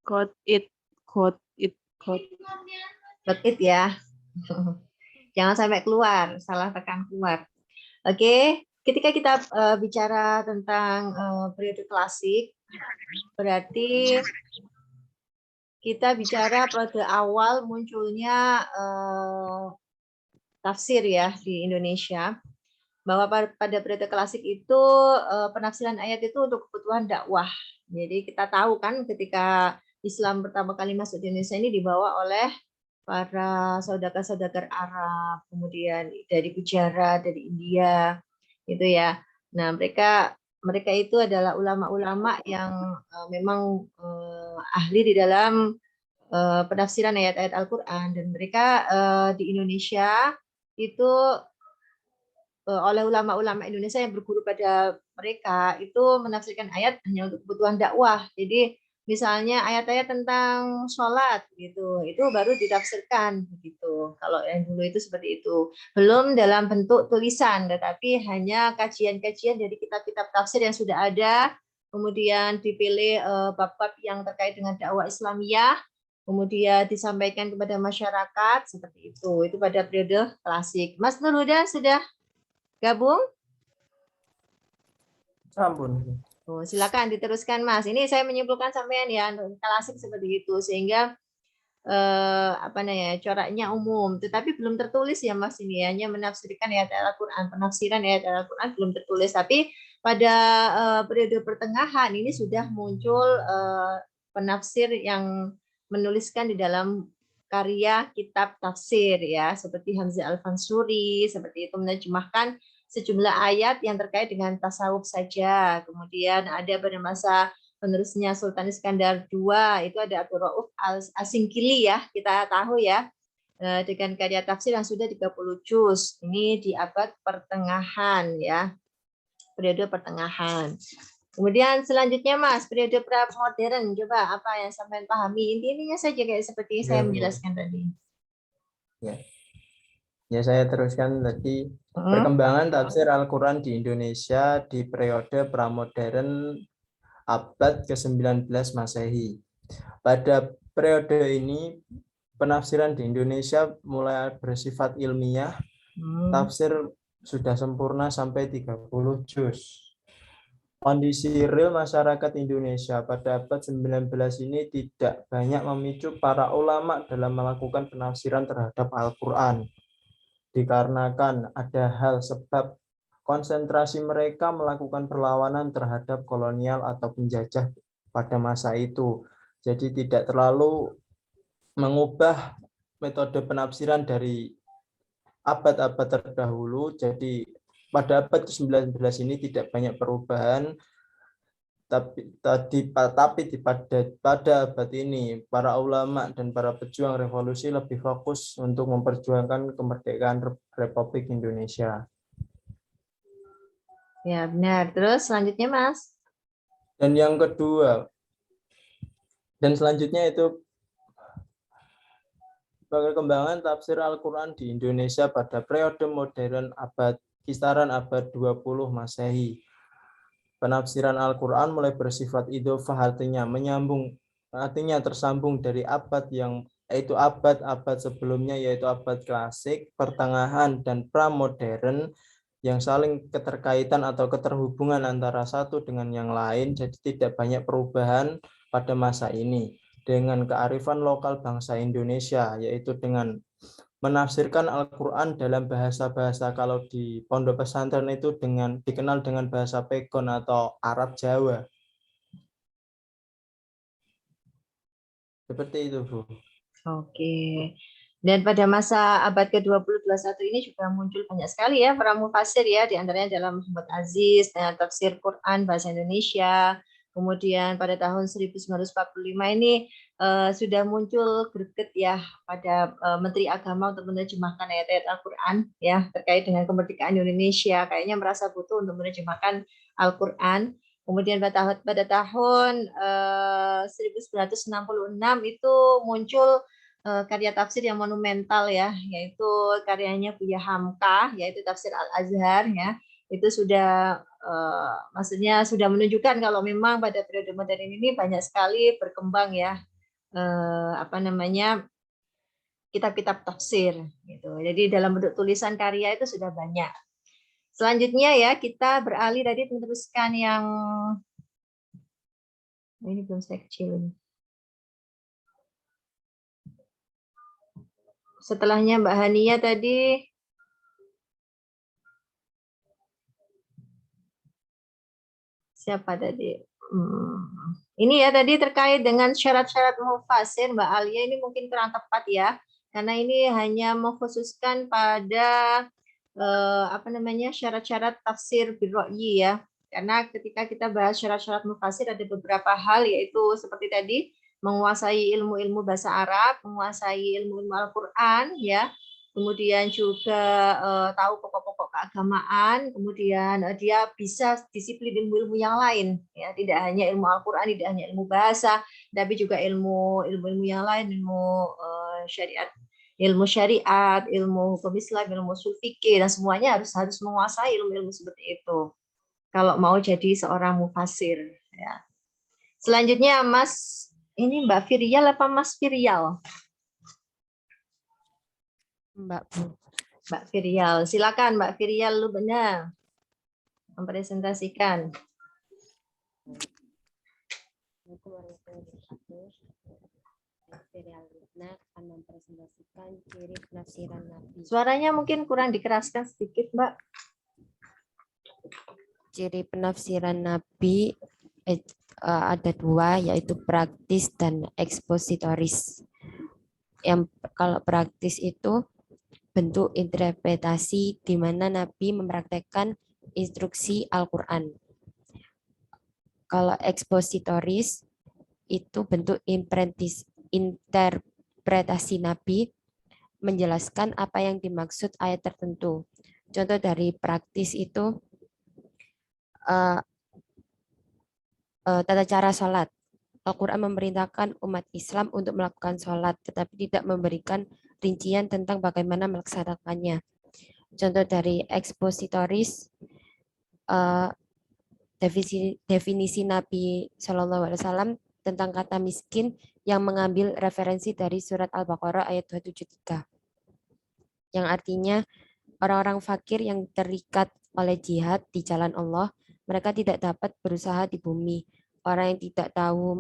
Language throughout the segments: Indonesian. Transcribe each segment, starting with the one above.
Quote it, quote it, quote. Quote it ya. Jangan sampai keluar, salah tekan keluar. Oke, ketika kita bicara tentang periode klasik, berarti kita bicara pada awal munculnya tafsir ya di Indonesia. Bahwa pada periode klasik itu penafsiran ayat itu untuk kebutuhan dakwah. Jadi kita tahu kan ketika Islam pertama kali masuk di Indonesia ini dibawa oleh para saudagar-saudagar Arab, kemudian dari Gujarat, dari India, gitu ya. Nah, mereka itu adalah ulama-ulama yang memang ahli di dalam penafsiran ayat-ayat Al-Qur'an, dan mereka di Indonesia itu oleh ulama-ulama Indonesia yang berguru pada mereka itu menafsirkan ayat hanya untuk kebutuhan dakwah. Jadi misalnya ayat-ayat tentang sholat gitu, itu baru ditafsirkan begitu. Kalau yang dulu itu seperti itu, belum dalam bentuk tulisan, tetapi hanya kajian-kajian dari kitab-kitab tafsir yang sudah ada, kemudian dipilih bab-bab yang terkait dengan dakwah Islamiyah, kemudian disampaikan kepada masyarakat seperti itu. Itu pada periode klasik. Mas Nur sudah gabung? Ampun. Oh, silakan diteruskan Mas. Ini saya menyimpulkan sampean ya, klasik seperti itu sehingga apa namanya coraknya umum, tetapi belum tertulis ya Mas ini hanya menafsirkan ayat Al-Qur'an, penafsiran ayat Al-Qur'an belum tertulis, tapi pada periode pertengahan ini sudah muncul penafsir yang menuliskan di dalam karya kitab tafsir ya, seperti Hamzah Al-Fansuri, seperti itu menerjemahkan sejumlah ayat yang terkait dengan tasawuf saja. Kemudian ada pada masa penerusnya Sultan Iskandar II, itu ada Abdul Rauf Al-Asingkili ya, kita tahu ya, dengan karya tafsir yang sudah 30 juz. Ini di abad pertengahan ya, periode pertengahan. Kemudian selanjutnya Mas, periode pra-modern, coba apa yang sampai pahami, intinya saja kayak seperti saya menjelaskan tadi. Ya, saya teruskan tadi. Perkembangan tafsir Al-Quran di Indonesia di periode pramodern abad ke-19 Masehi. Pada periode ini, penafsiran di Indonesia mulai bersifat ilmiah, tafsir sudah sempurna sampai 30 juz. Kondisi real masyarakat Indonesia pada abad 19 ini tidak banyak memicu para ulama dalam melakukan penafsiran terhadap Al-Quran. Dikarenakan ada hal sebab konsentrasi mereka melakukan perlawanan terhadap kolonial atau penjajah pada masa itu. Jadi tidak terlalu mengubah metode penafsiran dari abad-abad terdahulu. Jadi pada abad ke-19 ini tidak banyak perubahan. Tapi pada abad ini para ulama dan para pejuang revolusi lebih fokus untuk memperjuangkan kemerdekaan Republik Indonesia. Ya benar. Terus selanjutnya Mas. Dan yang kedua, dan selanjutnya itu perkembangan tafsir Al-Quran di Indonesia pada periode modern kisaran abad 20 Masehi. Penafsiran Al-Quran mulai bersifat idhofah, artinya tersambung dari abad sebelumnya, yaitu abad klasik, pertengahan, dan pramodern, yang saling keterkaitan atau keterhubungan antara satu dengan yang lain. Jadi tidak banyak perubahan pada masa ini dengan kearifan lokal bangsa Indonesia, yaitu dengan menafsirkan Al-Quran dalam bahasa-bahasa, kalau di pondok pesantren itu dikenal dengan bahasa Pegon atau Arab Jawa. Seperti itu, Bu. Oke. Dan pada masa abad ke-20-21 ini juga muncul banyak sekali ya para mufasir ya, diantaranya dalam Muhammad Aziz dengan tafsir Quran bahasa Indonesia. Kemudian pada tahun 1945 ini sudah muncul greget ya pada Menteri Agama untuk menerjemahkan ayat-ayat Al-Quran ya terkait dengan kemerdekaan Indonesia. Kayaknya merasa butuh untuk menerjemahkan Al-Quran. Kemudian pada tahun 1966 itu muncul karya tafsir yang monumental ya, yaitu karyanya Buya Hamka, yaitu tafsir Al-Azhar ya. Itu sudah maksudnya sudah menunjukkan kalau memang pada periode modern ini banyak sekali berkembang ya apa namanya, kitab-kitab tafsir gitu. Jadi dalam bentuk tulisan karya itu sudah banyak. Selanjutnya ya kita beralih tadi meneruskan yang ini belum saya kecilin. Setelahnya Mbak Hania tadi siapa tadi? Ini ya tadi terkait dengan syarat-syarat mufasir Mbak Alia, ini mungkin kurang tepat ya, karena ini hanya mengkhususkan pada apa namanya, syarat-syarat tafsir birro'yi ya. Karena ketika kita bahas syarat-syarat mufasir ada beberapa hal, yaitu seperti tadi menguasai ilmu-ilmu bahasa Arab, menguasai ilmu-ilmu Al-Qur'an ya. Kemudian juga tahu pokok-pokok keagamaan, kemudian dia bisa disiplin ilmu-ilmu yang lain ya, tidak hanya ilmu Al-Qur'an, tidak hanya ilmu bahasa, tapi juga ilmu-ilmu yang lain, ilmu syariat, ilmu hukum Islam, ilmu ushul fikih, dan semuanya harus menguasai ilmu-ilmu seperti itu kalau mau jadi seorang mufasir ya. Selanjutnya Mas, ini Mbak Firial apa Mas Firial? Mbak Firial, silakan Mbak Firial, lu benar mempresentasikan. Akan mempresentasikan ciri penafsiran Nabi. Suaranya mungkin kurang dikeraskan sedikit, Mbak. Ciri penafsiran Nabi ada dua, yaitu praktis dan ekspositoris. Yang kalau praktis itu bentuk interpretasi di mana Nabi mempraktekkan instruksi Al-Quran. Kalau ekspositoris itu bentuk interpretasi Nabi menjelaskan apa yang dimaksud ayat tertentu. Contoh dari praktis itu tata cara sholat. Al-Quran memerintahkan umat Islam untuk melakukan sholat, tetapi tidak memberikan rincian tentang bagaimana melaksanakannya. Contoh dari ekspositoris, definisi Nabi SAW tentang kata miskin yang mengambil referensi dari surat Al-Baqarah ayat 273. Yang artinya orang-orang fakir yang terikat oleh jihad di jalan Allah, mereka tidak dapat berusaha di bumi. Orang yang tidak tahu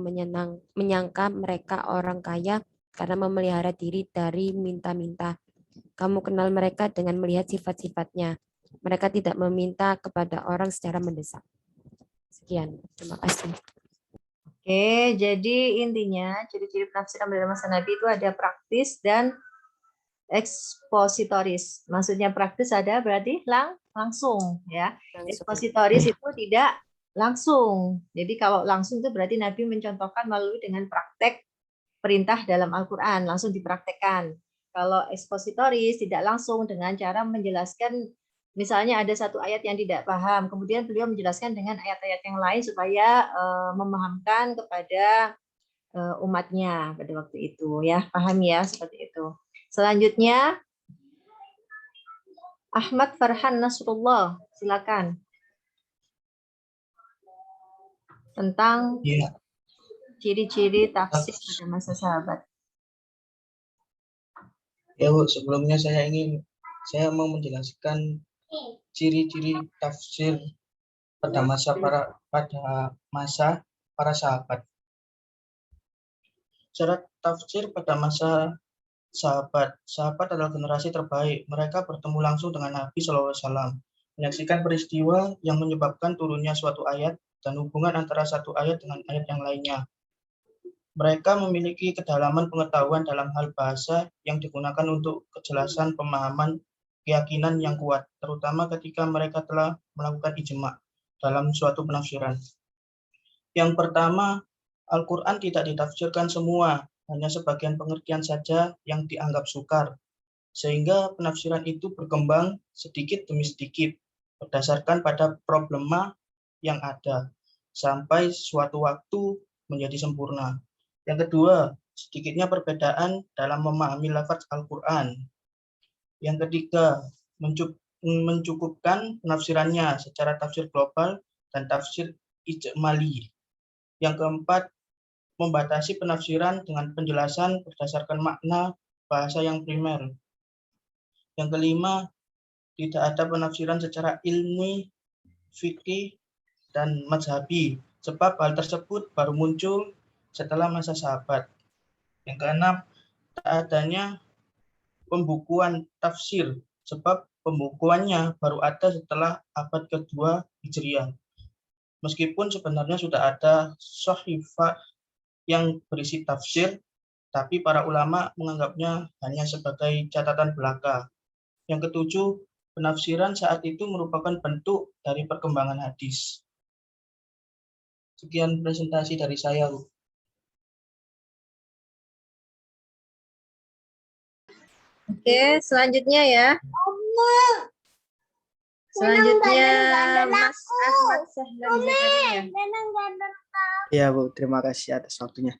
menyangka mereka orang kaya karena memelihara diri dari minta-minta. Kamu kenal mereka dengan melihat sifat-sifatnya. Mereka tidak meminta kepada orang secara mendesak. Sekian, terima kasih. Oke, jadi intinya ciri-ciri penafsiran dalam masa Nabi itu ada praktis dan ekspositoris. Maksudnya praktis ada berarti langsung ya. Ekspositoris itu tidak langsung. Jadi kalau langsung itu berarti Nabi mencontohkan melalui dengan praktek perintah dalam Al-Quran, langsung dipraktekkan. Kalau ekspositoris tidak langsung dengan cara menjelaskan, misalnya ada satu ayat yang tidak paham, kemudian beliau menjelaskan dengan ayat-ayat yang lain supaya memahamkan kepada umatnya pada waktu itu ya, paham ya, seperti itu. Selanjutnya Ahmad Farhan Nasrullah, silakan. Tentang ciri-ciri tafsir pada masa sahabat. Ya Bu, sebelumnya saya mau menjelaskan ciri-ciri tafsir pada masa para sahabat. Cara tafsir pada masa sahabat adalah generasi terbaik. Mereka bertemu langsung dengan Nabi SAW, menyaksikan peristiwa yang menyebabkan turunnya suatu ayat dan hubungan antara satu ayat dengan ayat yang lainnya. Mereka memiliki kedalaman pengetahuan dalam hal bahasa yang digunakan untuk kejelasan pemahaman keyakinan yang kuat, terutama ketika mereka telah melakukan ijma dalam suatu penafsiran. Yang pertama, Al-Quran tidak ditafsirkan semua, hanya sebagian pengertian saja yang dianggap sukar, sehingga penafsiran itu berkembang sedikit demi sedikit berdasarkan pada problema yang ada, sampai suatu waktu menjadi sempurna. Yang kedua, sedikitnya perbedaan dalam memahami lafaz Al-Quran. Yang ketiga, mencukupkan penafsirannya secara tafsir global dan tafsir ijmali. Yang keempat, membatasi penafsiran dengan penjelasan berdasarkan makna bahasa yang primer. Yang kelima, tidak ada penafsiran secara ilmi, fikih, dan mazhabi, sebab hal tersebut baru muncul setelah masa sahabat. Yang keenam, tak adanya pembukuan tafsir, sebab pembukuannya baru ada setelah abad kedua Hijriah. Meskipun sebenarnya sudah ada sahifah yang berisi tafsir, tapi para ulama menganggapnya hanya sebagai catatan belaka. Yang ketujuh, penafsiran saat itu merupakan bentuk dari perkembangan hadis. Sekian presentasi dari saya, Bu. Oke, selanjutnya ya. Selanjutnya Mas Ahmad Sahlan Zakaria. Ya Bu, terima kasih atas waktunya.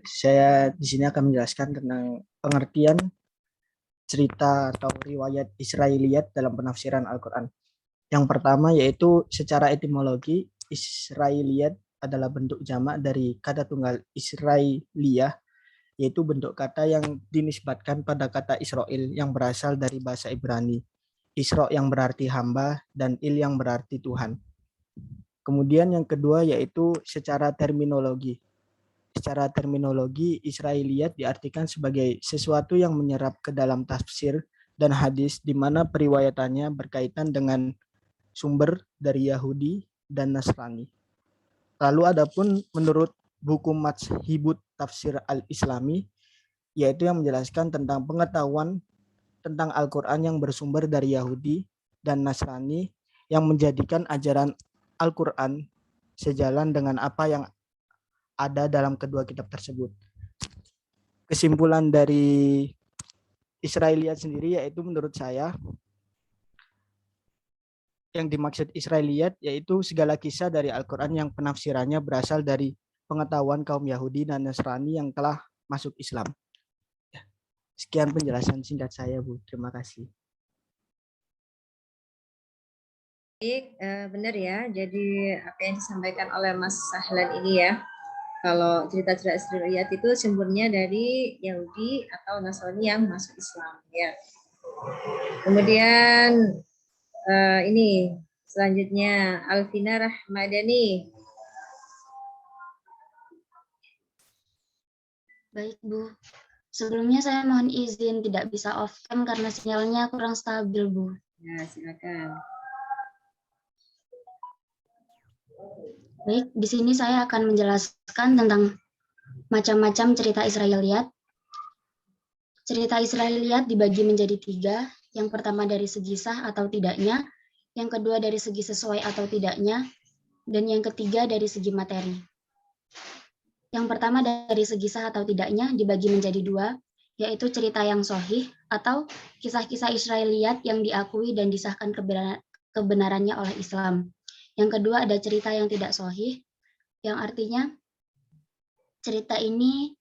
Saya di sini akan menjelaskan tentang pengertian cerita atau riwayat Israiliyat dalam penafsiran Al-Quran. Yang pertama yaitu secara etimologi, Israiliyat adalah bentuk jamak dari kata tunggal Israiliyah, yaitu bentuk kata yang dinisbatkan pada kata Israel yang berasal dari bahasa Ibrani. Isra yang berarti hamba dan il yang berarti Tuhan. Kemudian yang kedua yaitu secara terminologi. Secara terminologi, Israiliyat diartikan sebagai sesuatu yang menyerap ke dalam tafsir dan hadis di mana periwayatannya berkaitan dengan sumber dari Yahudi dan Nasrani. Lalu adapun menurut buku Majhibut Tafsir Al-Islami, yaitu yang menjelaskan tentang pengetahuan tentang Al-Quran yang bersumber dari Yahudi dan Nasrani yang menjadikan ajaran Al-Quran sejalan dengan apa yang ada dalam kedua kitab tersebut. Kesimpulan dari Israiliyat sendiri yaitu menurut saya yang dimaksud Israiliyat yaitu segala kisah dari Al-Quran yang penafsirannya berasal dari pengetahuan kaum Yahudi dan Nasrani yang telah masuk Islam. Sekian penjelasan singkat saya, Bu. Terima kasih. Baik, benar ya. Jadi apa yang disampaikan oleh Mas Sahlan ini ya, kalau cerita-cerita Israiliyat itu sumbernya dari Yahudi atau Nasrani yang masuk Islam ya. Kemudian ini selanjutnya Alvina Rahmadani. Baik, Bu. Sebelumnya saya mohon izin tidak bisa off-cam karena sinyalnya kurang stabil, Bu. Ya, silakan. Baik, di sini saya akan menjelaskan tentang macam-macam cerita Israiliyat. Cerita Israiliyat dibagi menjadi 3. Yang pertama dari segi sah atau tidaknya, yang kedua dari segi sesuai atau tidaknya, dan yang ketiga dari segi materi. Yang pertama dari segi sah atau tidaknya dibagi menjadi 2, yaitu cerita yang sahih atau kisah-kisah Israiliyat yang diakui dan disahkan kebenarannya oleh Islam. Yang kedua ada cerita yang tidak sahih, yang artinya cerita ini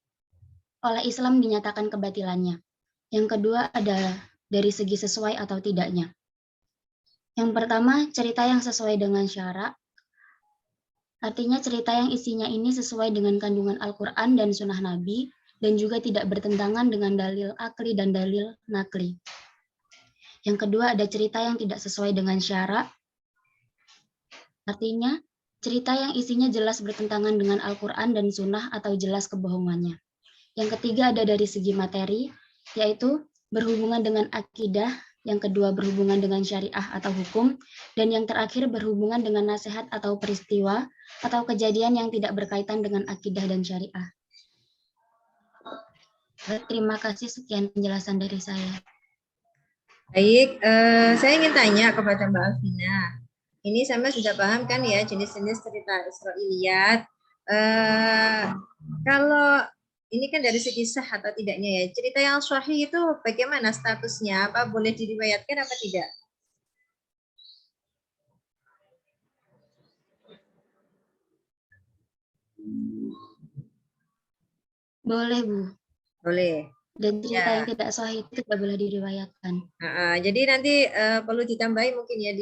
oleh Islam dinyatakan kebatilannya. Yang kedua ada dari segi sesuai atau tidaknya. Yang pertama cerita yang sesuai dengan syarak, artinya cerita yang isinya ini sesuai dengan kandungan Al-Quran dan Sunnah Nabi, dan juga tidak bertentangan dengan dalil akli dan dalil nakli. Yang kedua ada cerita yang tidak sesuai dengan syarak, artinya cerita yang isinya jelas bertentangan dengan Al-Quran dan Sunnah atau jelas kebohongannya. Yang ketiga ada dari segi materi, yaitu berhubungan dengan akidah, yang kedua berhubungan dengan syariah atau hukum, dan yang terakhir berhubungan dengan nasihat atau peristiwa atau kejadian yang tidak berkaitan dengan akidah dan syariah. Terima kasih, sekian penjelasan dari saya. Baik, saya ingin tanya kepada Mbak Alvina. Ini sama sudah paham kan ya jenis-jenis cerita Israiliyat. Kalau ini kan dari segi sah atau tidaknya ya. Cerita yang sahih itu bagaimana statusnya? Apa boleh diriwayatkan apa tidak? Boleh, Bu. Boleh. Dan cerita Ya. yang tidak sahih itu tidak boleh diriwayatkan. Jadi nanti perlu ditambahin mungkin ya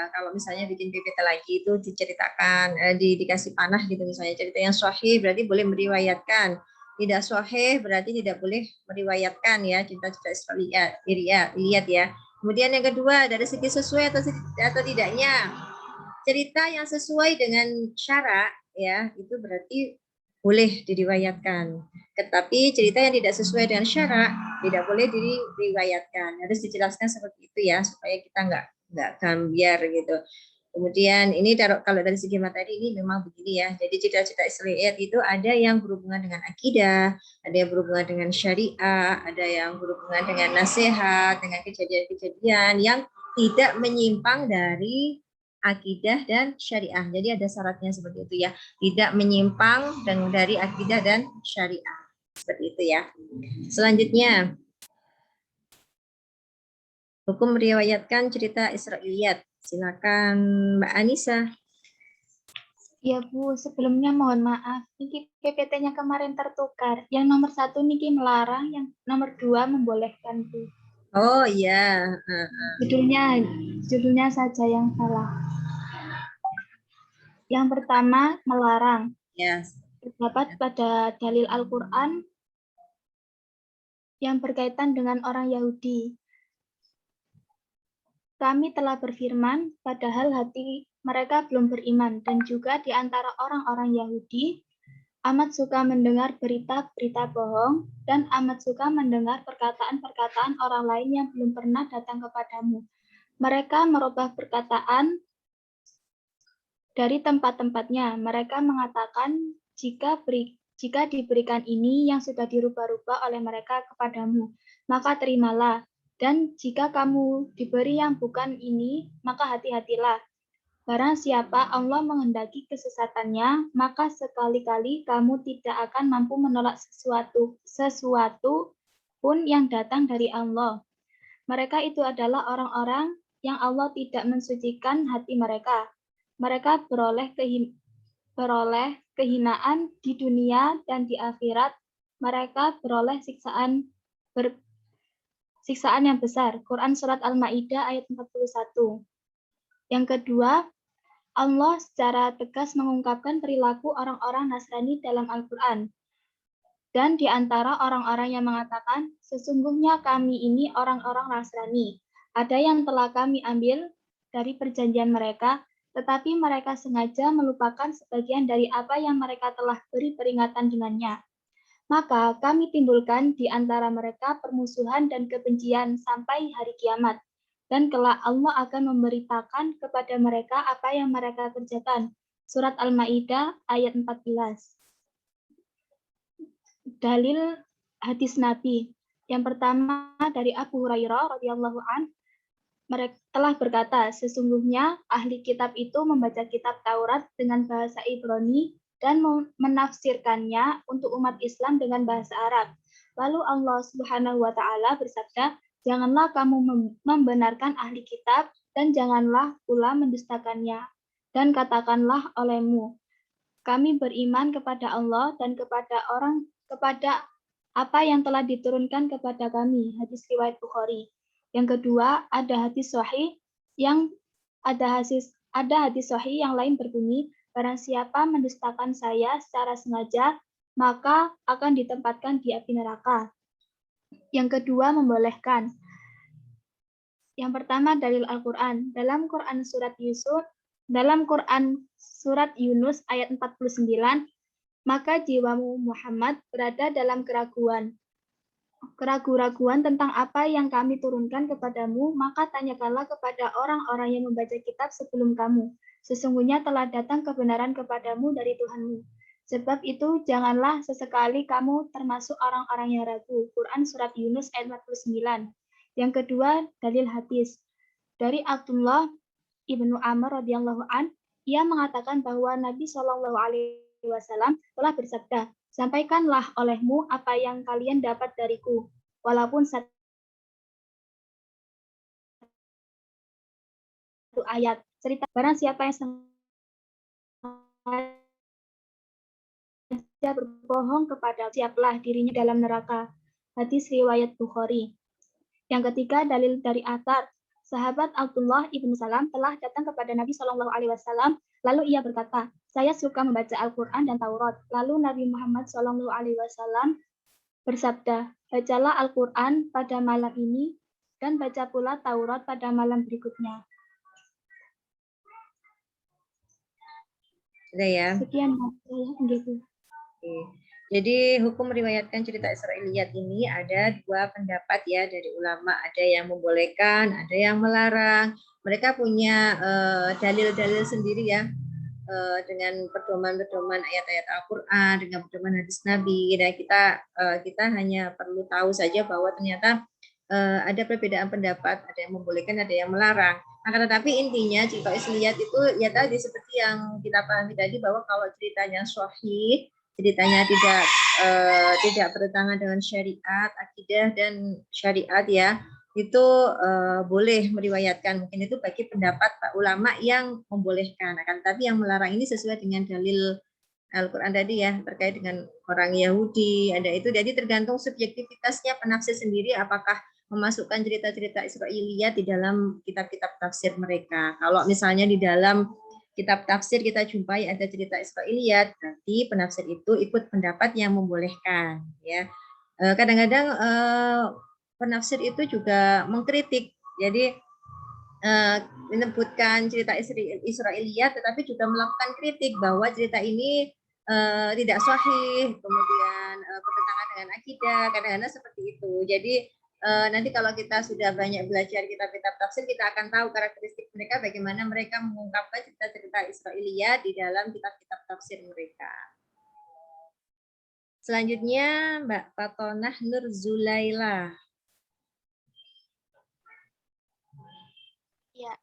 kalau misalnya bikin PPT lagi itu diceritakan dikasih panah gitu misalnya cerita yang sahih berarti boleh meriwayatkan, tidak sahih berarti tidak boleh meriwayatkan ya cerita-cerita Israiliyat ya. Kemudian yang kedua dari segi sesuai atau tidaknya cerita yang sesuai dengan syarak ya itu berarti boleh diriwayatkan. Tetapi cerita yang tidak sesuai dengan syarak tidak boleh diriwayatkan. Harus dijelaskan seperti itu ya supaya kita nggak gambiar gitu. Kemudian ini kalau dari segi materi ini memang begini ya. Jadi cerita-cerita Israiliyat itu ada yang berhubungan dengan akidah, ada yang berhubungan dengan syariah, ada yang berhubungan dengan nasihat, dengan kejadian-kejadian yang tidak menyimpang dari akidah dan syariah. Jadi ada syaratnya seperti itu ya. Tidak menyimpang dari akidah dan syariah. Seperti itu ya. Selanjutnya, hukum meriwayatkan cerita Israiliyat. Silakan Mbak Anissa. Ya Bu, sebelumnya mohon maaf, niki PPT-nya kemarin tertukar. Yang nomor 1 niki melarang, yang nomor 2 membolehkan Bu. Oh iya. Judulnya saja yang salah. Yang pertama melarang. Yes. Terdapat pada dalil Al-Quran yang berkaitan dengan orang Yahudi. Kami telah berfirman, padahal hati mereka belum beriman, dan juga di antara orang-orang Yahudi amat suka mendengar berita-berita bohong, dan amat suka mendengar perkataan-perkataan orang lain yang belum pernah datang kepadamu. Mereka merubah perkataan dari tempat-tempatnya. Mereka mengatakan, jika diberikan ini yang sudah dirubah-rubah oleh mereka kepadamu, maka terimalah. Dan jika kamu diberi yang bukan ini, maka hati-hatilah. Barang siapa Allah menghendaki kesesatannya, maka sekali-kali kamu tidak akan mampu menolak sesuatu pun yang datang dari Allah. Mereka itu adalah orang-orang yang Allah tidak mensucikan hati mereka. Mereka beroleh kehinaan di dunia dan di akhirat. Mereka beroleh siksaan yang besar. Quran Surat Al-Ma'idah ayat 41. Yang kedua, Allah secara tegas mengungkapkan perilaku orang-orang Nasrani dalam Al-Quran. Dan di antara orang-orang yang mengatakan, sesungguhnya kami ini orang-orang Nasrani. Ada yang telah kami ambil dari perjanjian mereka, tetapi mereka sengaja melupakan sebagian dari apa yang mereka telah beri peringatan dengannya. Maka kami timbulkan di antara mereka permusuhan dan kebencian sampai hari kiamat. Dan kelak Allah akan memberitakan kepada mereka apa yang mereka kerjakan. Surat Al-Ma'idah ayat 14. Dalil hadis Nabi. Yang pertama dari Abu Hurairah radhiyallahu an, mereka telah berkata, sesungguhnya ahli kitab itu membaca kitab Taurat dengan bahasa Ibrani dan menafsirkannya untuk umat Islam dengan bahasa Arab. Lalu Allah Subhanahu wa taala bersabda, janganlah kamu membenarkan ahli kitab dan janganlah pula mendustakannya. Dan katakanlah olehmu, kami beriman kepada Allah dan kepada apa yang telah diturunkan kepada kami. Hadis riwayat Bukhari. Yang kedua, ada hadis sahih yang yang lain berbunyi, barang siapa mendustakan saya secara sengaja, maka akan ditempatkan di api neraka. Yang kedua, membolehkan. Yang pertama, dalil Al-Quran. Dalam Quran surat Yunus ayat 49, maka jiwamu Muhammad berada dalam keraguan-raguan tentang apa yang kami turunkan kepadamu, maka tanyakanlah kepada orang-orang yang membaca kitab sebelum kamu. Sesungguhnya telah datang kebenaran kepadamu dari Tuhanmu. Sebab itu, janganlah sesekali kamu termasuk orang-orang yang ragu. Quran Surat Yunus ayat 49. Yang kedua, dalil hadis. Dari Abdullah ibnu Amr radhiyallahu an, ia mengatakan bahwa Nabi Shallallahu Alaihi Wasallam telah bersabda, sampaikanlah olehmu apa yang kalian dapat dariku, walaupun satu ayat. Cerita barang siapa yang sengaja berbohong kepada, siaplah dirinya dalam neraka. hadis riwayat Bukhari. Yang ketiga, dalil dari athar. Sahabat Abdullah ibn Salam telah datang kepada Nabi Shallallahu Alaihi Wasallam. Lalu ia berkata, saya suka membaca Al-Quran dan Taurat. Lalu Nabi Muhammad Shallallahu Alaihi Wasallam bersabda, bacalah Al-Quran pada malam ini dan baca pula Taurat pada malam berikutnya. Sudah ya. Sekian gitu. Oke. Jadi hukum meriwayatkan cerita Israiliyat ini ada dua pendapat ya dari ulama. Ada yang membolehkan, ada yang melarang. Mereka punya dalil-dalil sendiri ya, dengan pedoman-pedoman ayat-ayat Al-Quran, dengan pedoman hadis Nabi. Dan kita hanya perlu tahu saja bahwa ternyata ada perbedaan pendapat, ada yang membolehkan, ada yang melarang. Nah, tetapi intinya cerita Israiliyat itu ya tadi seperti yang kita pahami tadi, bahwa kalau ceritanya sahih, ceritanya tidak bertentangan dengan syariat, akidah dan syariat ya, itu boleh meriwayatkan. Mungkin itu bagi pendapat ulama yang membolehkan. Akan tapi yang melarang ini sesuai dengan dalil Al-Quran tadi ya, terkait dengan orang Yahudi, ada itu. Jadi tergantung subjektivitasnya penafsir sendiri, apakah memasukkan cerita-cerita Israiliyat di dalam kitab-kitab tafsir mereka. Kalau misalnya di dalam kitab tafsir kita jumpai ada cerita Israiliyat, berarti penafsir itu ikut pendapat yang membolehkan. Ya, kadang-kadang penafsir itu juga mengkritik. Jadi menyebutkan cerita Israiliyat, tetapi juga melakukan kritik bahwa cerita ini tidak sahih, kemudian bertentangan dengan akidah, kadang-kadang seperti itu. Jadi nanti kalau kita sudah banyak belajar kitab-kitab tafsir, kita akan tahu karakteristik mereka, bagaimana mereka mengungkapkan cerita-cerita Israiliyat di dalam kitab-kitab tafsir mereka. Selanjutnya Mbak Fatonah Nur Zulaila. Ya,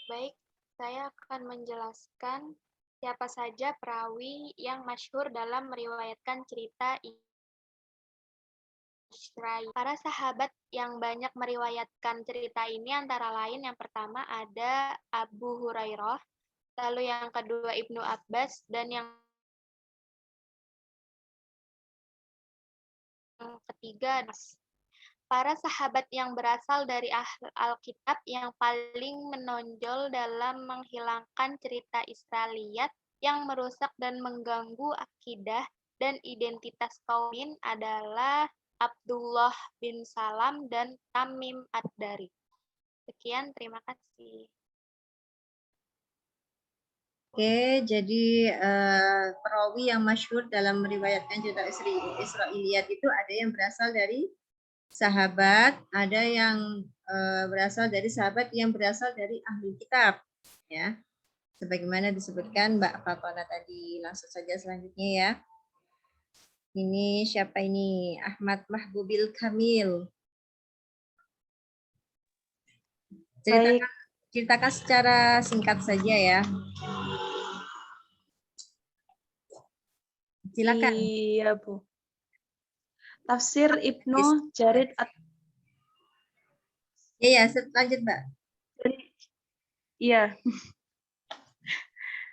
baik. Saya akan menjelaskan siapa saja perawi yang masyhur dalam meriwayatkan cerita Israil. Para sahabat yang banyak meriwayatkan cerita ini antara lain yang pertama ada Abu Hurairah, lalu yang kedua Ibnu Abbas, dan yang ketiga para sahabat yang berasal dari Alkitab yang paling menonjol dalam menghilangkan cerita Israiliyat yang merusak dan mengganggu akidah dan identitas kaumin adalah Abdullah bin Salam dan Tamim Ad-Dari. Sekian, terima kasih. Oke, jadi perawi yang masyhur dalam meriwayatkan cerita Israiliyat itu ada yang berasal dari sahabat, ada yang berasal dari sahabat yang berasal dari ahli kitab, ya. Sebagaimana disebutkan Mbak Fatona tadi. Langsung saja selanjutnya ya. Ini siapa ini? Ahmad Mahbubil Kamil. Ceritakan secara singkat saja ya. Silakan. Iya, Bu. Tafsir Ibnu Jarir Iya, lanjut, Mbak. Iya.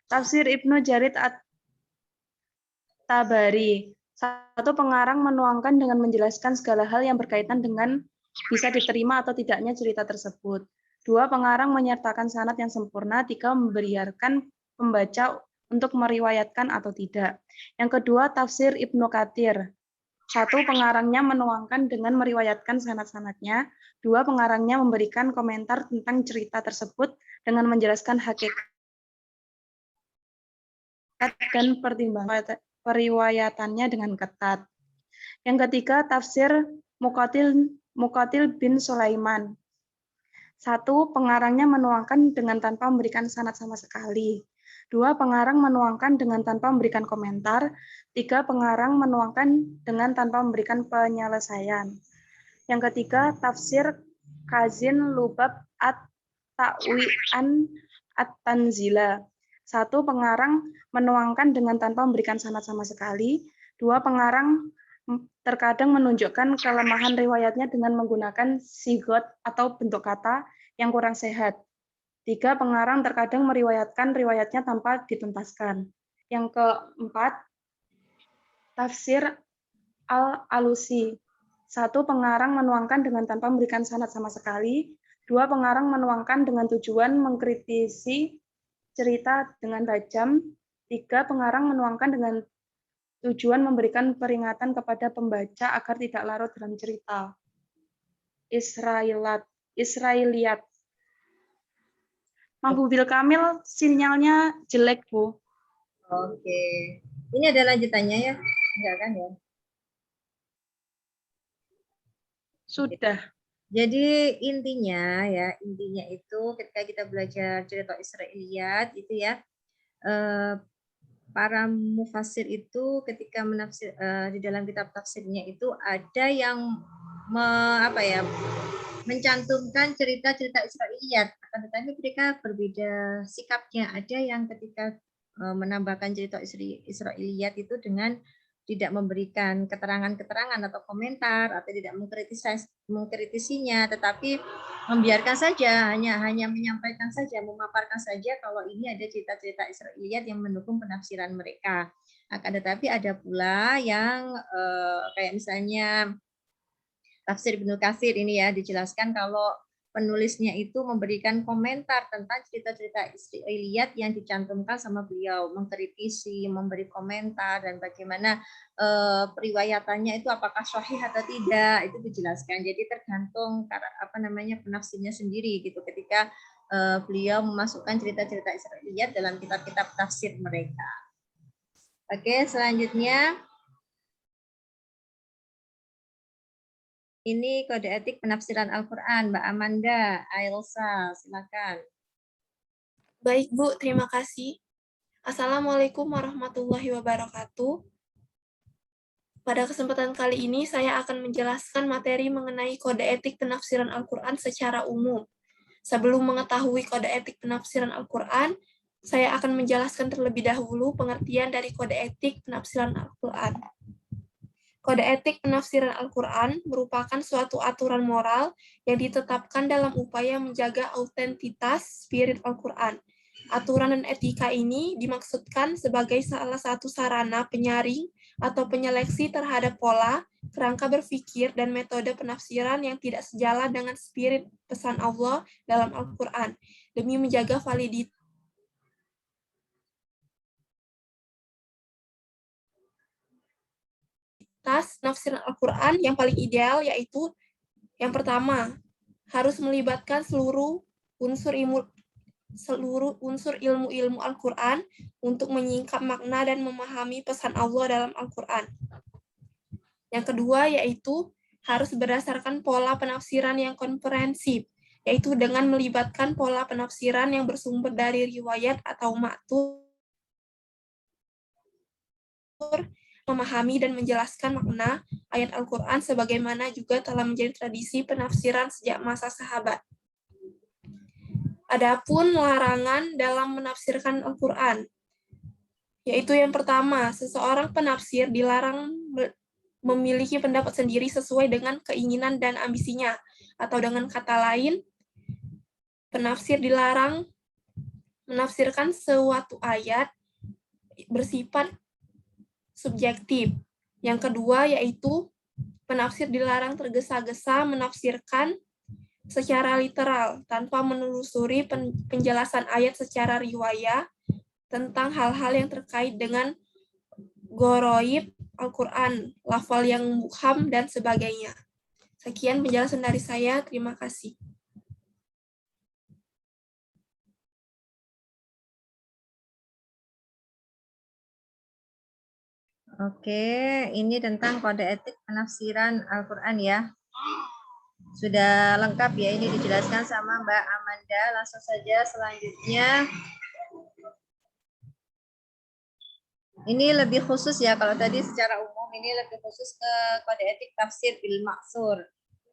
Tafsir Ibnu Jarir At-Tabari. Satu pengarang menuangkan dengan menjelaskan segala hal yang berkaitan dengan bisa diterima atau tidaknya cerita tersebut. Dua, pengarang menyertakan sanad yang sempurna. Tiga, membiarkan pembaca untuk meriwayatkan atau tidak. Yang kedua, tafsir Ibnu Katsir. Satu, pengarangnya menuangkan dengan meriwayatkan sanad-sanadnya. Dua, pengarangnya memberikan komentar tentang cerita tersebut dengan menjelaskan hakikat dan pertimbangan periwayatannya dengan ketat. Yang ketiga, tafsir Muqatil bin Sulaiman. Satu, pengarangnya menuangkan dengan tanpa memberikan sanad sama sekali. Dua, pengarang menuangkan dengan tanpa memberikan komentar. Tiga, pengarang menuangkan dengan tanpa memberikan penyelesaian. Yang ketiga, tafsir Kazin Lubab At-Ta'wi'an At-Tanzila. Satu, pengarang menuangkan dengan tanpa memberikan sanad sama sekali. Dua, pengarang terkadang menunjukkan kelemahan riwayatnya dengan menggunakan sigot atau bentuk kata yang kurang sehat. Tiga, pengarang terkadang meriwayatkan riwayatnya tanpa dituntaskan. Yang keempat, tafsir Al-Alusi. 1. Pengarang menuangkan dengan tanpa memberikan sanad sama sekali. 2. Pengarang menuangkan dengan tujuan mengkritisi cerita dengan tajam. 3. Pengarang menuangkan dengan tujuan memberikan peringatan kepada pembaca agar tidak larut dalam cerita. Israiliyat. Mahbubil Kamil sinyalnya jelek, Bu. Oke. Ini ada lanjutannya ya? Enggak kan ya? Sudah. Jadi intinya itu ketika kita belajar cerita Israiliyat itu ya, para mufassir itu ketika menafsir di dalam kitab tafsirnya itu ada yang mencantumkan cerita-cerita Israiliyat, akan tetapi mereka berbeda sikapnya. Ada yang ketika menambahkan cerita Israiliyat itu dengan tidak memberikan keterangan-keterangan atau komentar atau tidak mengkritisinya, tetapi membiarkan saja, hanya menyampaikan saja, memaparkan saja kalau ini ada cerita-cerita Israiliyat yang mendukung penafsiran mereka. Akan tetapi ada pula yang kayak misalnya tafsir Ibnu Katsir ini ya, dijelaskan kalau penulisnya itu memberikan komentar tentang cerita-cerita Israiliyat yang dicantumkan sama beliau, mengkritisi, memberi komentar, dan bagaimana periwayatannya itu apakah sahih atau tidak, itu dijelaskan. Jadi tergantung penafsirnya sendiri gitu ketika beliau memasukkan cerita-cerita Israiliyat dalam kitab-kitab tafsir mereka. Oke, selanjutnya ini kode etik penafsiran Al-Quran, Mbak Amanda, Ailsa, silakan. Baik, Bu. Terima kasih. Assalamualaikum warahmatullahi wabarakatuh. Pada kesempatan kali ini, saya akan menjelaskan materi mengenai kode etik penafsiran Al-Quran secara umum. Sebelum mengetahui kode etik penafsiran Al-Quran, saya akan menjelaskan terlebih dahulu pengertian dari kode etik penafsiran Al-Quran. Kode etik penafsiran Al-Quran merupakan suatu aturan moral yang ditetapkan dalam upaya menjaga autentitas spirit Al-Quran. Aturan dan etika ini dimaksudkan sebagai salah satu sarana penyaring atau penyeleksi terhadap pola, kerangka berpikir, dan metode penafsiran yang tidak sejalan dengan spirit pesan Allah dalam Al-Quran, demi menjaga validitas penafsiran Al-Quran yang paling ideal, yaitu yang pertama, harus melibatkan seluruh unsur ilmu Al-Quran untuk menyingkap makna dan memahami pesan Allah dalam Al-Quran. Yang kedua, yaitu harus berdasarkan pola penafsiran yang komprehensif, yaitu dengan melibatkan pola penafsiran yang bersumber dari riwayat atau ma'thur, memahami dan menjelaskan makna ayat Al-Quran sebagaimana juga telah menjadi tradisi penafsiran sejak masa sahabat. Adapun larangan dalam menafsirkan Al-Quran, yaitu yang pertama, seseorang penafsir dilarang memiliki pendapat sendiri sesuai dengan keinginan dan ambisinya, atau dengan kata lain, penafsir dilarang menafsirkan suatu ayat bersifat subjektif. Yang kedua, yaitu penafsir dilarang tergesa-gesa menafsirkan secara literal tanpa menelusuri penjelasan ayat secara riwayat tentang hal-hal yang terkait dengan goroib Al-Quran, lafal yang mubham, dan sebagainya. Sekian penjelasan dari saya. Terima kasih. Oke, ini tentang kode etik penafsiran Al-Quran ya. Sudah lengkap ya, ini dijelaskan sama Mbak Amanda. Langsung saja selanjutnya. Ini lebih khusus ya, kalau tadi secara umum ini lebih khusus ke kode etik tafsir bil maksur.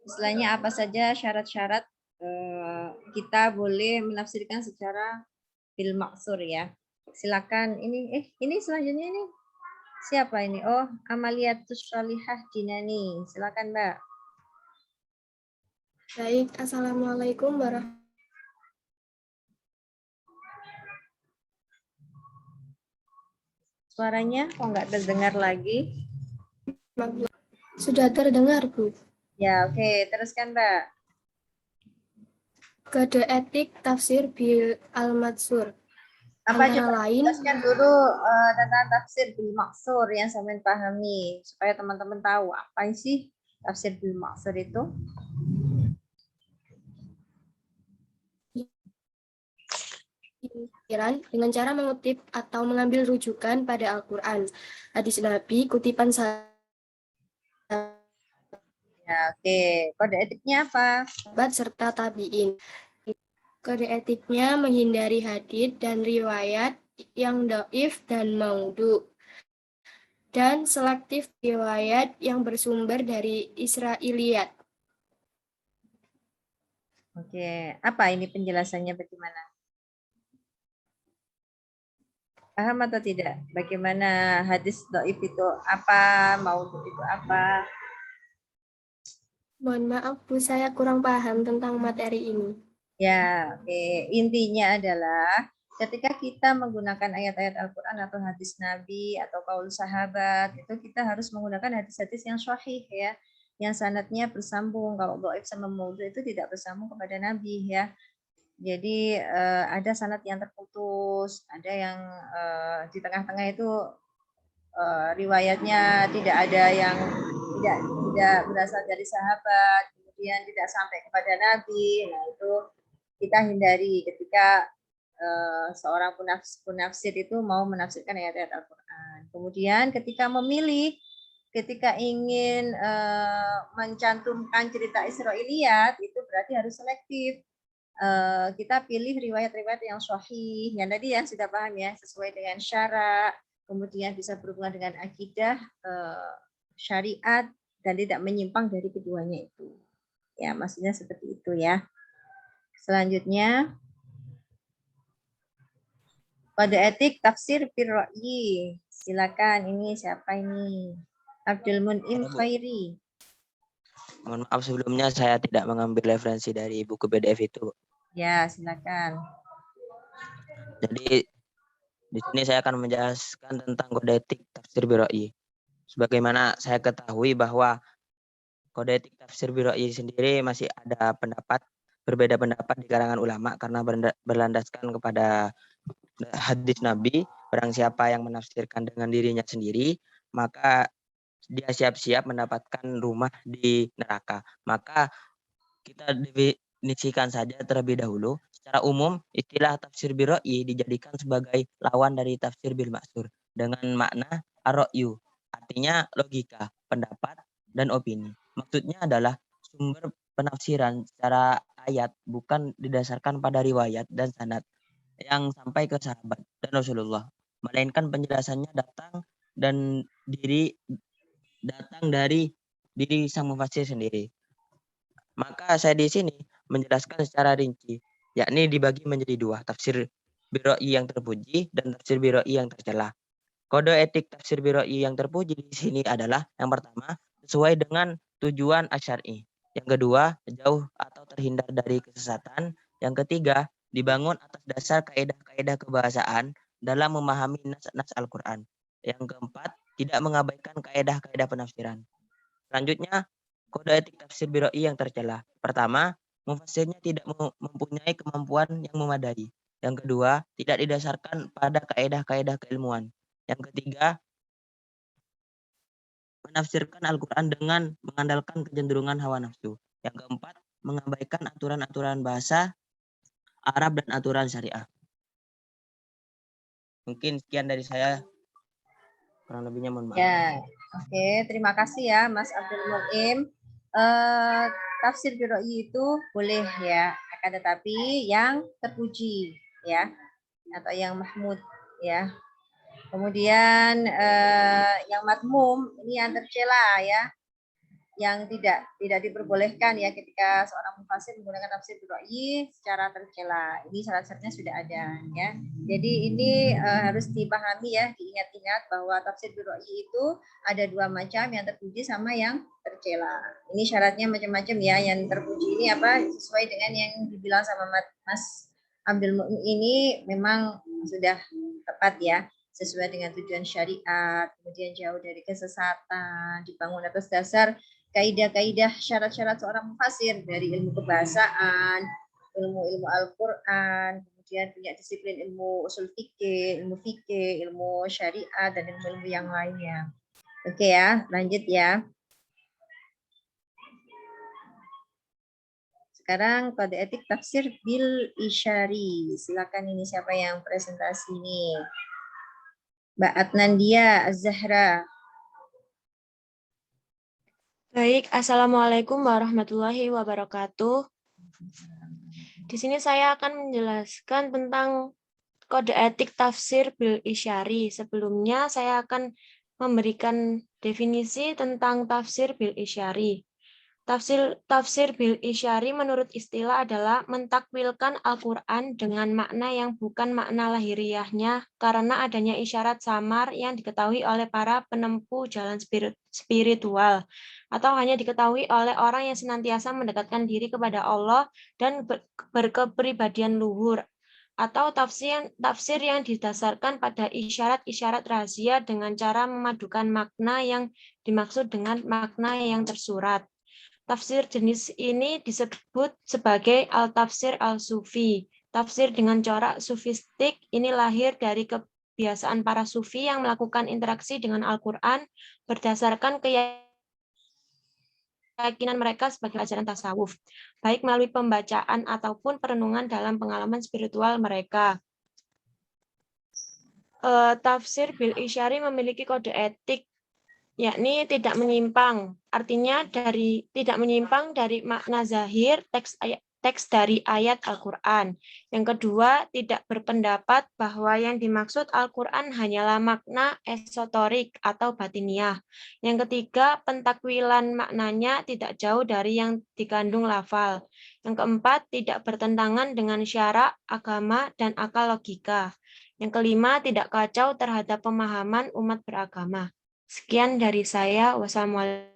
Istilahnya apa saja syarat-syarat kita boleh menafsirkan secara bil maksur ya. Silakan ini selanjutnya ini. Siapa ini? Oh, Amaliatus Sholihah Jinani. Silakan, Mbak. Baik, Assalamualaikum warahmatullahi Suaranya kok nggak terdengar lagi? Sudah terdengar, Bu. Ya, oke. Teruskan, Mbak. Kode etik tafsir bil al-matsur. Apa Antara coba lain, jelaskan dulu tentang tafsir bil maksur yang sampean pahami supaya teman-teman tahu apa sih tafsir bil maksur itu. pikiran dengan cara mengutip atau mengambil rujukan pada Al-Quran, hadis Nabi, kutipan Ya, oke. Kode etiknya apa? sahabat serta tabi'in. Kode etiknya menghindari hadits dan riwayat yang dhaif dan maudhu, dan selektif riwayat yang bersumber dari Israiliyat. Oke, apa ini penjelasannya bagaimana? Paham atau tidak? Bagaimana hadis dhaif itu apa, maudhu itu apa? Mohon maaf, Bu, saya kurang paham tentang materi ini. Ya, oke. Intinya adalah ketika kita menggunakan ayat-ayat Al-Quran atau hadis Nabi atau kaul sahabat, itu kita harus menggunakan hadis-hadis yang sahih ya, yang sanadnya bersambung. Kalau dhaif sama maudhu itu tidak bersambung kepada Nabi ya. Jadi ada sanad yang terputus, ada yang di tengah-tengah itu riwayatnya tidak ada yang tidak berasal dari sahabat, kemudian tidak sampai kepada Nabi. Nah, itu kita hindari ketika seorang penafsir itu mau menafsirkan ayat-ayat Al-Quran. Kemudian ketika ingin mencantumkan cerita Israiliyat, itu berarti harus selektif. Kita pilih riwayat-riwayat yang sahih, yang tadi ya sudah paham ya, sesuai dengan syarak, kemudian bisa berhubungan dengan akidah, syariat, dan tidak menyimpang dari keduanya itu. Ya, maksudnya seperti itu ya. Selanjutnya, kode etik tafsir firra'yi. Silakan, ini siapa ini? Abdul Mun'im Khairi. Mohon maaf sebelumnya saya tidak mengambil referensi dari buku PDF itu. Ya, silakan. Jadi di sini saya akan menjelaskan tentang kode etik tafsir birra'yi. Sebagaimana saya ketahui bahwa kode etik tafsir birra'yi sendiri masih ada berbeda pendapat di kalangan ulama karena berlandaskan kepada hadis Nabi. Barang siapa yang menafsirkan dengan dirinya sendiri, maka dia siap-siap mendapatkan rumah di neraka. Maka kita definisikan saja terlebih dahulu. Secara umum, istilah tafsir birra'yi dijadikan sebagai lawan dari tafsir bil maksur dengan makna ar-ra'yu, artinya logika, pendapat, dan opini. Maksudnya adalah sumber penafsiran secara ayat bukan didasarkan pada riwayat dan sanad yang sampai ke sahabat dan Rasulullah, melainkan penjelasannya datang dari diri sang mufassir sendiri. Maka saya di sini menjelaskan secara rinci, yakni dibagi menjadi dua, tafsir birra'yi yang terpuji dan tafsir birra'yi yang tercela. Kode etik tafsir birra'yi yang terpuji di sini adalah yang pertama, sesuai dengan tujuan asy'ari. Yang kedua, jauh atau terhindar dari kesesatan. Yang ketiga, dibangun atas dasar kaidah-kaidah kebahasaan dalam memahami nas Al-Quran. Yang keempat, tidak mengabaikan kaidah-kaidah penafsiran. Selanjutnya, kode etik tafsir birra'yi yang tercela. Pertama, mufassirnya tidak mempunyai kemampuan yang memadai. Yang kedua, tidak didasarkan pada kaidah-kaidah keilmuan. Yang ketiga, menafsirkan Al-Quran dengan mengandalkan kecenderungan hawa nafsu. Yang keempat, mengabaikan aturan-aturan bahasa Arab dan aturan syariah. Mungkin sekian dari saya. Kurang lebihnya mohon maaf. Ya, oke. Terima kasih ya Mas Abdul Mu'im. Tafsir birra'yi itu boleh ya, akan tetapi yang terpuji ya, atau yang mahmud ya. Kemudian yang madmum ini yang tercela ya, yang tidak diperbolehkan ya ketika seorang mufassir menggunakan tafsir birra'yi secara tercela. Ini syarat-syaratnya sudah ada ya. Jadi ini harus dipahami ya, diingat-ingat bahwa tafsir birra'yi itu ada dua macam, yang terpuji sama yang tercela. Ini syaratnya macam-macam ya. Yang terpuji ini apa? Sesuai dengan yang dibilang sama Mas Abdul Mu'min ini memang sudah tepat ya. sesuai dengan tujuan syariat, kemudian jauh dari kesesatan, dibangun atas dasar kaidah-kaidah syarat-syarat seorang mufasir dari ilmu kebahasaan, ilmu-ilmu Al-Quran, kemudian punya disiplin ilmu usul fikih, ilmu syariat, dan ilmu-ilmu yang lainnya. Oke ya, lanjut ya. Sekarang kode etik tafsir bil isyari. Silakan ini siapa yang presentasi ini? Mbak Adnandia Az-Zahra. Baik, Assalamualaikum warahmatullahi wabarakatuh. Di sini saya akan menjelaskan tentang kode etik tafsir bil isyari. Sebelumnya saya akan memberikan definisi tentang tafsir bil isyari. Tafsir bil isyari menurut istilah adalah mentakwilkan Al-Quran dengan makna yang bukan makna lahiriahnya karena adanya isyarat samar yang diketahui oleh para penempuh jalan spiritual atau hanya diketahui oleh orang yang senantiasa mendekatkan diri kepada Allah dan berkepribadian luhur, atau tafsir yang didasarkan pada isyarat-isyarat rahasia dengan cara memadukan makna yang dimaksud dengan makna yang tersurat. Tafsir jenis ini disebut sebagai al-tafsir al-sufi. Tafsir dengan corak sufistik ini lahir dari kebiasaan para sufi yang melakukan interaksi dengan Al-Quran berdasarkan keyakinan mereka sebagai ajaran tasawuf, baik melalui pembacaan ataupun perenungan dalam pengalaman spiritual mereka. Tafsir bil isyari memiliki kode etik, yakni tidak menyimpang. Artinya tidak menyimpang dari makna zahir teks dari ayat Al-Quran. Yang kedua, tidak berpendapat bahwa yang dimaksud Al-Quran hanyalah makna esoterik atau batiniah. Yang ketiga, pentakwilan maknanya tidak jauh dari yang dikandung lafal. Yang keempat, tidak bertentangan dengan syarak, agama, dan akal logika. Yang kelima, tidak kacau terhadap pemahaman umat beragama. Sekian dari saya. Wassalamualaikum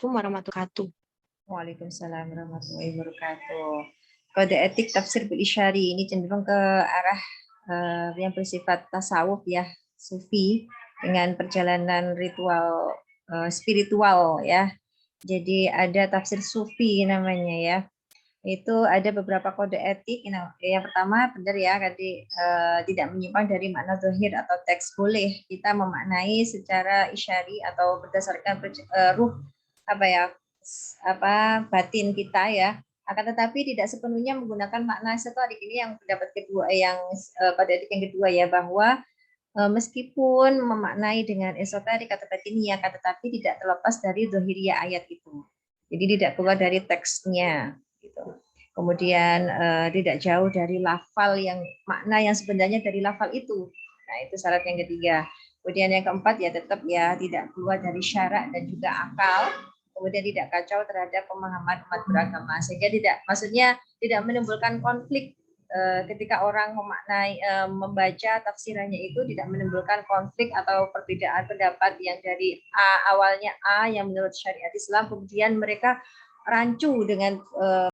warahmatullahi wabarakatuh. Waalaikumsalam warahmatullahi wabarakatuh. Kode etik tafsir bil isyari ini cenderung ke arah yang bersifat tasawuf ya, sufi dengan perjalanan ritual spiritual ya. Jadi ada tafsir sufi namanya ya. Itu ada beberapa kode etik. Yang pertama benar ya, tadi tidak menyimpang dari makna zahir atau teks. Boleh kita memaknai secara isyari atau berdasarkan ruh batin kita ya. Akan tetapi tidak sepenuhnya menggunakan makna esoterik. Ini yang pendapat kedua, yang kode etik yang kedua ya, bahwa meskipun memaknai dengan esoterik atau batiniah, tetapi tidak terlepas dari zahiriyah ayat itu. Jadi tidak keluar dari teksnya. Gitu. Kemudian tidak jauh dari lafal yang makna yang sebenarnya dari lafal itu. Nah, itu syarat yang ketiga. Kemudian yang keempat ya tetap ya tidak keluar dari syarak dan juga akal. Kemudian tidak kacau terhadap pemahaman umat beragama. Sehingga maksudnya tidak menimbulkan konflik ketika orang memaknai membaca tafsirannya itu, tidak menimbulkan konflik atau perbedaan pendapat yang dari awalnya A yang menurut syariat Islam, kemudian mereka rancu dengan